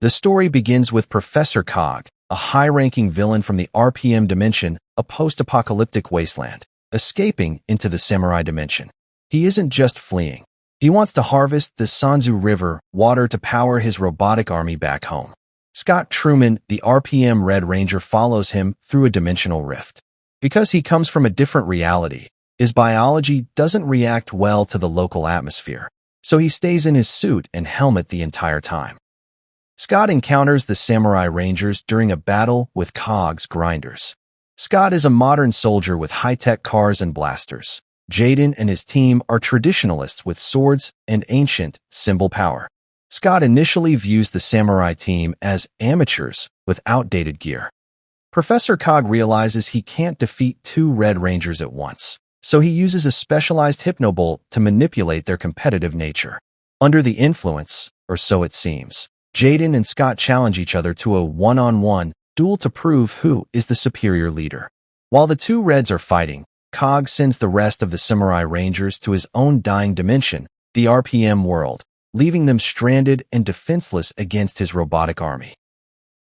The story begins with Professor Cog, a high-ranking villain from the RPM dimension, a post-apocalyptic wasteland, escaping into the samurai dimension. He isn't just fleeing. He wants to harvest the Sanzu River water to power his robotic army back home. Scott Truman, the RPM Red Ranger, follows him through a dimensional rift. Because he comes from a different reality, his biology doesn't react well to the local atmosphere, so he stays in his suit and helmet the entire time. Scott encounters the Samurai Rangers during a battle with Cog's grinders. Scott is a modern soldier with high-tech cars and blasters. Jaden and his team are traditionalists with swords and ancient symbol power. Scott initially views the samurai team as amateurs with outdated gear. Professor Cog realizes he can't defeat two Red Rangers at once, so he uses a specialized hypnobolt to manipulate their competitive nature. Under the influence, or so it seems, Jaden and Scott challenge each other to a one-on-one duel to prove who is the superior leader. While the two Reds are fighting, Cog sends the rest of the Samurai Rangers to his own dying dimension, the RPM world, leaving them stranded and defenseless against his robotic army.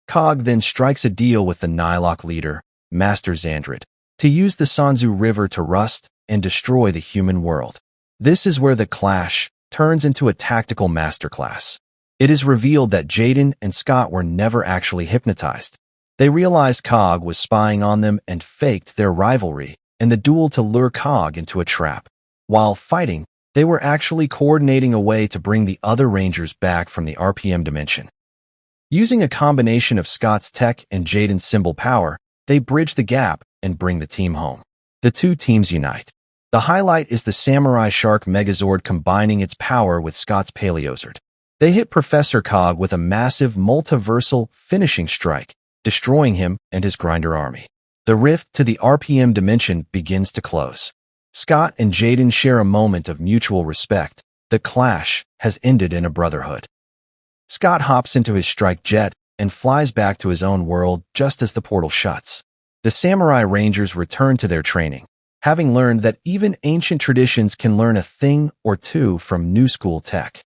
Cog then strikes a deal with the Nihilok leader, Master Xandrid, to use the Sanzu River to rust and destroy the human world. This is where the clash turns into a tactical masterclass. It is revealed that Jaden and Scott were never actually hypnotized. They realized Cog was spying on them and faked their rivalry in the duel to lure Cog into a trap. While fighting, they were actually coordinating a way to bring the other Rangers back from the RPM dimension. Using a combination of Scott's tech and Jaden's symbol power, they bridge the gap and bring the team home. The two teams unite. The highlight is the Samurai Shark Megazord combining its power with Scott's Paleozord. They hit Professor Cog with a massive multiversal finishing strike, destroying him and his grinder army. The rift to the RPM dimension begins to close. Scott and Jaden share a moment of mutual respect. The clash has ended in a brotherhood. Scott hops into his strike jet and flies back to his own world just as the portal shuts. The Samurai Rangers return to their training, having learned that even ancient traditions can learn a thing or two from new school tech.